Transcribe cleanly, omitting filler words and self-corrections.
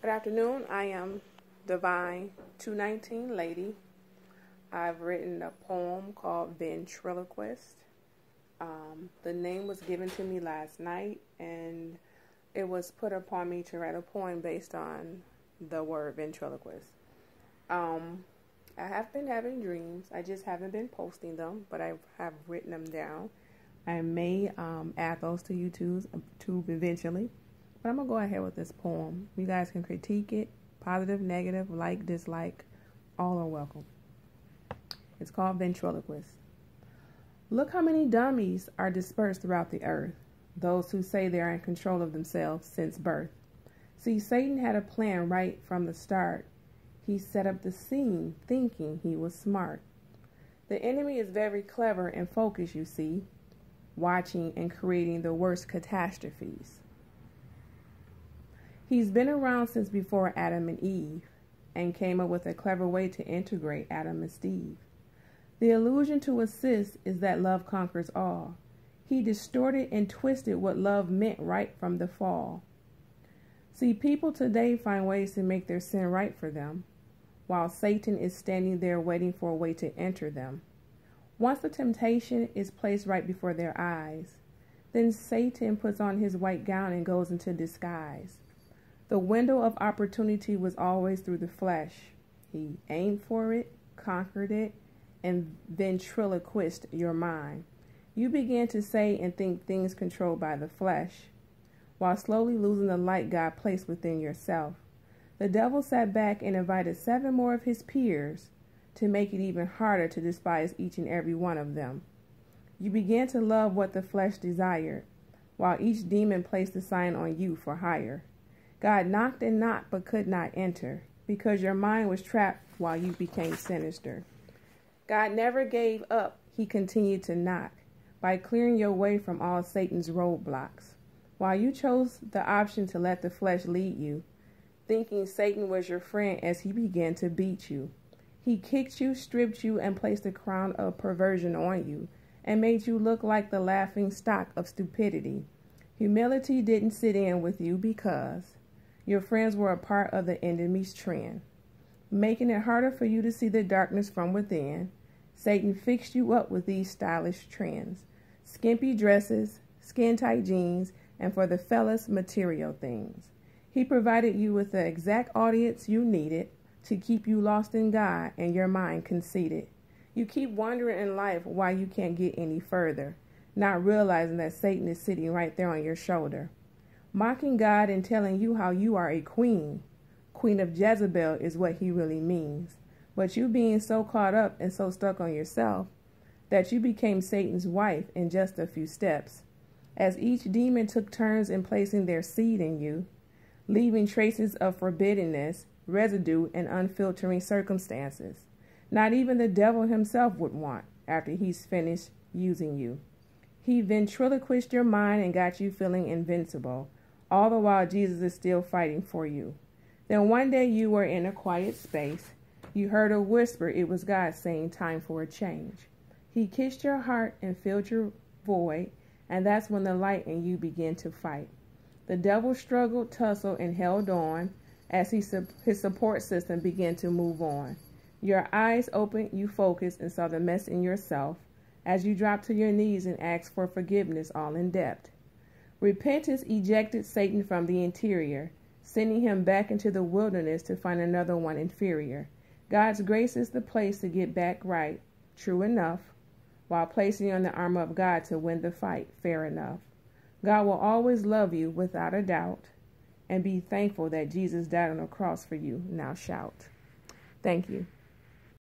Good afternoon. I am Divine 219 Lady. I've written a poem called Ventriloquist. The name was given to me last night, and it was put upon me to write a poem based on the word ventriloquist. I have been having dreams. I just haven't been posting them, but I have written them down. I may add those to YouTube eventually. But I'm going to go ahead with this poem. You guys can critique it, positive, negative, like, dislike. All are welcome. It's called Ventriloquist. Look how many dummies are dispersed throughout the earth, those who say they are in control of themselves since birth. See, Satan had a plan right from the start. He set up the scene thinking he was smart. The enemy is very clever and focused, you see, watching and creating the worst catastrophes. He's been around since before Adam and Eve, and came up with a clever way to integrate Adam and Steve. The illusion to assist is that love conquers all. He distorted and twisted what love meant right from the fall. See, people today find ways to make their sin right for them, while Satan is standing there waiting for a way to enter them. Once the temptation is placed right before their eyes, then Satan puts on his white gown and goes into disguise. The window of opportunity was always through the flesh. He aimed for it, conquered it, and ventriloquist your mind. You began to say and think things controlled by the flesh, while slowly losing the light God placed within yourself. The devil sat back and invited 7 more of his peers to make it even harder to despise each and every one of them. You began to love what the flesh desired, while each demon placed a sign on you for hire. God knocked and knocked but could not enter, because your mind was trapped while you became sinister. God never gave up. He continued to knock by clearing your way from all Satan's roadblocks. While you chose the option to let the flesh lead you, thinking Satan was your friend as he began to beat you. He kicked you, stripped you, and placed a crown of perversion on you, and made you look like the laughing stock of stupidity. Humility didn't sit in with you because your friends were a part of the enemy's trend, making it harder for you to see the darkness from within. Satan fixed you up with these stylish trends, skimpy dresses, skin-tight jeans, and for the fellas, material things. He provided you with the exact audience you needed to keep you lost in God and your mind conceited. You keep wondering in life why you can't get any further, not realizing that Satan is sitting right there on your shoulder, mocking God and telling you how you are a queen. Queen of Jezebel is what he really means. But you being so caught up and so stuck on yourself that you became Satan's wife in just a few steps, as each demon took turns in placing their seed in you, leaving traces of forbiddenness, residue, and unfiltering circumstances. Not even the devil himself would want after he's finished using you. He ventriloquisted your mind and got you feeling invincible, all the while Jesus is still fighting for you. Then one day you were in a quiet space. You heard a whisper. It was God saying, time for a change. He kissed your heart and filled your void, and that's when the light in you began to fight. The devil struggled, tussled, and held on as his support system began to move on. Your eyes opened, you focused, and saw the mess in yourself as you dropped to your knees and asked for forgiveness all in depth. Repentance ejected Satan from the interior, sending him back into the wilderness to find another one inferior. God's grace is the place to get back right, true enough, while placing you on the armor of God to win the fight, fair enough. God will always love you without a doubt, and be thankful that Jesus died on the cross for you. Now shout. Thank you.